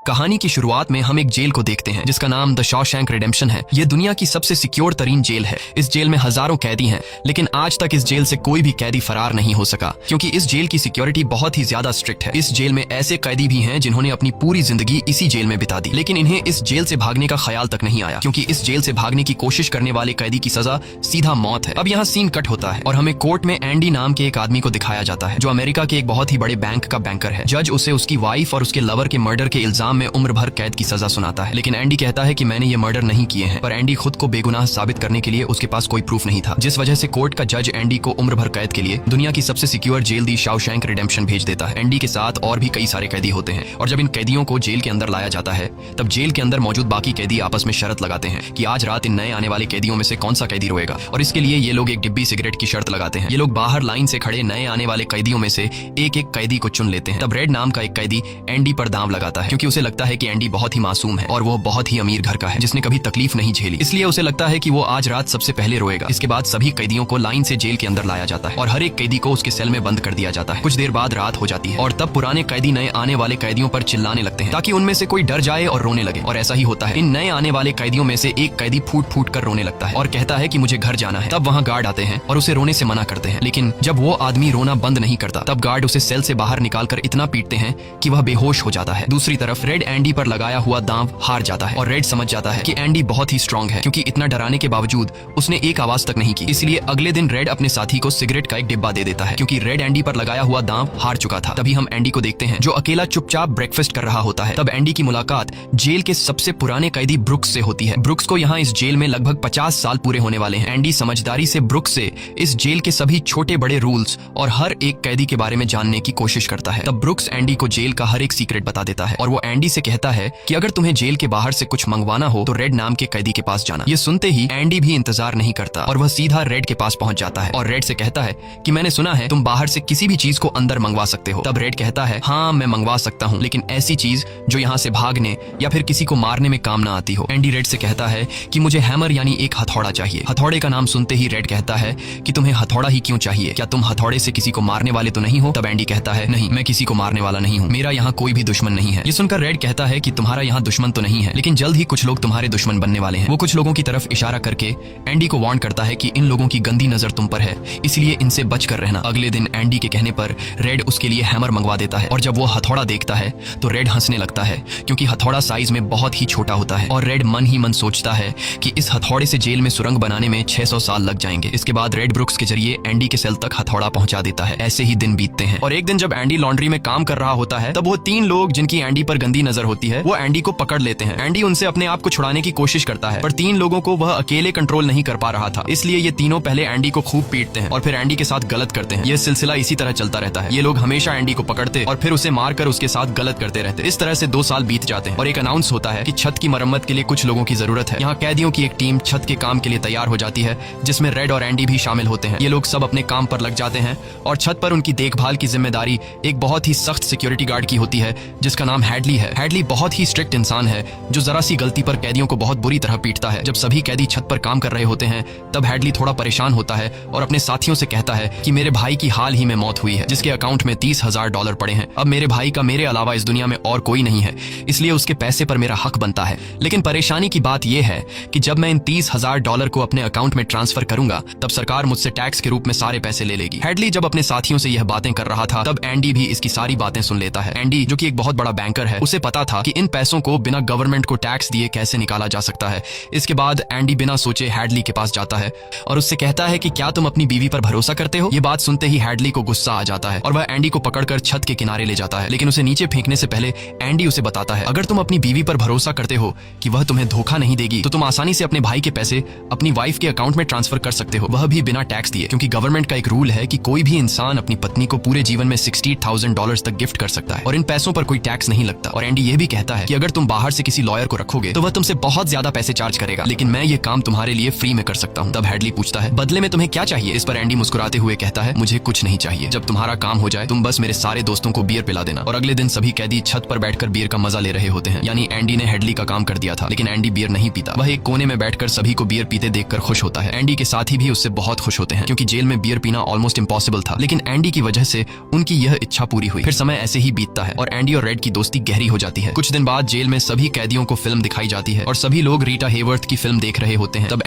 कहानी की शुरुआत में हम एक जेल को देखते हैं जिसका नाम द शॉशैंक रिडेम्पशन है। ये दुनिया की सबसे सिक्योर तरीन जेल है। इस जेल में हजारों कैदी हैं, लेकिन आज तक इस जेल से कोई भी कैदी फरार नहीं हो सका क्योंकि इस जेल की सिक्योरिटी बहुत ही ज्यादा स्ट्रिक्ट है। इस जेल में ऐसे कैदी भी हैं जिन्होंने अपनी पूरी जिंदगी इसी जेल में बिता दी, लेकिन इन्हें इस जेल से भागने का ख्याल तक नहीं आया क्योंकि इस जेल से भागने की कोशिश करने वाले कैदी की सजा सीधा मौत है। अब यहाँ सीन कट होता है और हमें कोर्ट में एंडी नाम के एक आदमी को दिखाया जाता है जो अमेरिका के एक बहुत ही बड़े बैंक का बैंकर है। जज उसे उसकी वाइफ और उसके लवर के मर्डर के इल्जाम में उम्र भर कैद की सजा सुनाता है, लेकिन एंडी कहता है कि मैंने ये मर्डर नहीं किए हैं। पर एंडी खुद को बेगुनाह साबित करने के लिए उसके पास कोई प्रूफ नहीं था, जिस वजह से कोर्ट का जज एंडी को उम्र भर कैद के लिए दुनिया की सबसे सिक्योर जेल दी शॉशैंक रिडेम्पशन भेज देता है। एंडी के साथ और भी कई सारे कैदी होते हैं और जब इन कैदियों को जेल के अंदर लाया जाता है तब जेल के अंदर मौजूद बाकी कैदी आपस में शर्त लगाते हैं कि आज रात इन नए आने वाले कैदियों में से कौन सा कैदी रोएगा, और इसके लिए ये लोग एक डिब्बी सिगरेट की शर्त लगाते हैं। ये लोग बाहर लाइन से खड़े नए आने वाले कैदियों में से एक एक कैदी को चुन लेते हैं। तब रेड नाम का एक कैदी एंडी पर दांव लगाता है क्योंकि उसे लगता है कि एंडी बहुत ही मासूम है और वो बहुत ही अमीर घर का है जिसने कभी तकलीफ नहीं झेली, इसलिए उसे लगता है कि वो आज रात सबसे पहले रोएगा। इसके बाद सभी कैदियों को लाइन से जेल के अंदर लाया जाता है और हर एक कैदी को उसके सेल में बंद कर दिया जाता है। कुछ देर बाद रात हो जाती है और तब पुराने कैदी नए आने वाले कैदियों पर चिल्लाने लगते हैं ताकि उनमें से कोई डर जाए और रोने लगे, और ऐसा ही होता है। इन नए आने वाले कैदियों में से एक कैदी फूट फूट कर रोने लगता है और कहता है कि मुझे घर जाना है। तब वहाँ गार्ड आते हैं और उसे रोने से मना करते हैं, लेकिन जब वो आदमी रोना बंद नहीं करता तब गार्ड उसे सेल से बाहर निकालकर इतना पीटते हैं कि वह बेहोश हो जाता है। दूसरी तरफ रेड एंडी पर लगाया हुआ दांव हार जाता है और रेड समझ जाता है कि एंडी बहुत ही स्ट्रांग है क्योंकि इतना डराने के बावजूद उसने एक आवाज तक नहीं की। इसलिए अगले दिन रेड अपने साथी को सिगरेट का एक डिब्बा दे देता है क्योंकि रेड एंडी पर लगाया हुआ दांव हार चुका था। तभी हम एंडी को देखते हैं जो अकेला चुपचाप ब्रेकफास्ट कर रहा होता है। तब एंडी की मुलाकात जेल के सबसे पुराने कैदी ब्रुक्स से होती है। ब्रुक्स को यहाँ इस जेल में लगभग 50 साल पूरे होने वाले हैं। एंडी समझदारी से ब्रुक्स से इस जेल के सभी छोटे बड़े रूल्स और हर एक कैदी के बारे में जानने की कोशिश करता है। तब ब्रुक्स एंडी को जेल का हर एक सीक्रेट बता देता है और वो एंडी से कहता है कि अगर तुम्हें जेल के बाहर से कुछ मंगवाना हो तो रेड नाम के कैदी के पास जाना। ये सुनते ही एंडी भी इंतजार नहीं करता और वह सीधा रेड के पास पहुंच जाता है और रेड से कहता है कि मैंने सुना है तुम बाहर से किसी भी चीज को अंदर मंगवा सकते हो। तब रेड कहता है हाँ मैं मंगवा सकता हूँ, लेकिन ऐसी चीज जो यहाँ से भागने या फिर किसी को मारने में काम ना आती हो। एंडी रेड से कहता है कि मुझे हैमर यानी एक हथौड़ा चाहिए। हथौड़े का नाम सुनते ही रेड कहता है कि तुम्हें हथौड़ा ही क्यों चाहिए, क्या तुम हथौड़े से किसी को मारने वाले तो नहीं हो? तब एंडी कहता है नहीं, मैं किसी को मारने वाला नहीं हूँ, मेरा यहाँ कोई भी दुश्मन नहीं है। ये सुनकर रेड कहता है कि तुम्हारा यहाँ दुश्मन तो नहीं है, लेकिन जल्द ही कुछ लोग तुम्हारे दुश्मन बनने वाले हैं। वो कुछ लोगों की तरफ इशारा करके एंडी को वार्न करता है कि इन लोगों की गंदी नजर तुम पर है, इसलिए इनसे बच कर रहना। अगले दिन एंडी के कहने पर रेड उसके लिए हैमर मंगवा देता है और जब वो हथौड़ा देखता है तो रेड हंसने लगता है क्योंकि हथौड़ा साइज में बहुत ही छोटा होता है और रेड मन ही मन सोचता है कि इस हथौड़े से जेल में सुरंग बनाने में 600 साल लग जाएंगे। इसके बाद रेड ब्रुक्स के जरिए एंडी के सेल तक हथौड़ा पहुंचा देता है। ऐसे ही दिन बीतते हैं और एक दिन जब एंडी लॉन्ड्री में काम कर रहा होता है तब वो 3 लोग जिनकी एंडी पर गंदी नजर होती है वो एंडी को पकड़ लेते हैं। एंडी उनसे अपने आप को छुड़ाने की कोशिश करता है पर 3 लोगों को वह अकेले कंट्रोल नहीं कर पा रहा था, इसलिए ये तीनों पहले एंडी को खूब पीटते हैं और फिर एंडी के साथ गलत करते हैं। यह सिलसिला इसी तरह चलता रहता है। ये लोग हमेशा एंडी को पकड़ते और फिर उसे मारकर उसके साथ गलत करते रहते। इस तरह से 2 साल बीत जाते हैं और एक अनाउंस होता है कि छत की मरम्मत के लिए कुछ लोगों की जरूरत है। यहाँ कैदियों की एक टीम छत के काम के लिए तैयार हो जाती है जिसमें रेड और एंडी भी शामिल होते हैं। ये लोग सब अपने काम पर लग जाते हैं और छत पर उनकी देखभाल की जिम्मेदारी एक बहुत ही सख्त सिक्योरिटी गार्ड की होती है जिसका नाम हैडली है। हैडली बहुत ही स्ट्रिक्ट इंसान है जो जरा सी गलती पर कैदियों को बहुत बुरी तरह पीटता है। जब सभी कैदी छत पर काम कर रहे होते हैं तब हैडली थोड़ा परेशान होता है और अपने साथियों से कहता है कि मेरे भाई की हाल ही में मौत हुई है जिसके अकाउंट में $30,000 पड़े हैं। अब मेरे भाई का मेरे अलावा इस दुनिया में और कोई नहीं है, इसलिए उसके पैसे पर मेरा हक बनता है। लेकिन परेशानी की बात यह है कि जब मैं इन $30,000 को अपने अकाउंट में ट्रांसफर करूंगा तब सरकार मुझसे टैक्स के रूप में सारे पैसे ले लेगी। हैडली जब अपने साथियों से यह बातें कर रहा था तब एंडी भी इसकी सारी बातें सुन लेता है। एंडी जो कि एक बहुत बड़ा बैंकर है उसे पता था कि इन पैसों को बिना गवर्नमेंट को टैक्स दिए कैसे निकाला जा सकता है। इसके बाद एंडी बिना सोचे हैडली के पास जाता है और उससे कहता है कि क्या तुम अपनी बीवी पर भरोसा करते हो? ये बात सुनते ही हैडली को गुस्सा आ जाता है और वह एंडी को पकड़कर छत के किनारे ले जाता है, लेकिन उसे नीचे फेंकने से पहले एंडी उसे बताता है अगर तुम अपनी बीवी पर भरोसा करते हो कि वह तुम्हें धोखा नहीं देगी तो तुम आसानी से अपने भाई के पैसे अपनी वाइफ के अकाउंट में ट्रांसफर कर सकते हो, वह भी बिना टैक्स दिए, क्योंकि गवर्नमेंट का एक रूल है कि कोई भी इंसान अपनी पत्नी को पूरे जीवन में $60,000 तक गिफ्ट कर सकता है और इन पैसों पर कोई टैक्स नहीं लगता। और एंडी ये भी कहता है कि अगर तुम बाहर से किसी लॉयर को रखोगे तो वह तुमसे बहुत ज्यादा पैसे चार्ज करेगा, लेकिन मैं ये काम तुम्हारे लिए फ्री में कर सकता हूँ। तब हैडली पूछता है बदले में तुम्हें क्या चाहिए? इस पर एंडी मुस्कुराते हुए कहता है मुझे कुछ नहीं चाहिए, जब तुम्हारा काम हो जाए तुम बस मेरे सारे दोस्तों को बियर पिला देना। और अगले दिन सभी कैदी छत पर बैठकर बियर का मजा ले रहे होते हैं, यानी एंडी ने हैडली का काम कर दिया था, लेकिन एंडी बियर नहीं पीता। वह एक कोने में बैठकर सभी को बियर पीते देखकर खुश होता है। एंडी के साथी भी उससे बहुत खुश होते हैं क्योंकि जेल में बियर पीना ऑलमोस्ट इम्पॉसिबल था, लेकिन एंडी की वजह से उनकी यह इच्छा पूरी हुई। फिर समय ऐसे ही बीतता है और एंडी और रेड की दोस्ती गहरी हो जाती है। कुछ दिन बाद जेल में सभी कैदियों को फिल्म दिखाई जाती है और सभी लोग रीटा हेवर्थ की फिल्म देख रहे होते हैं। तब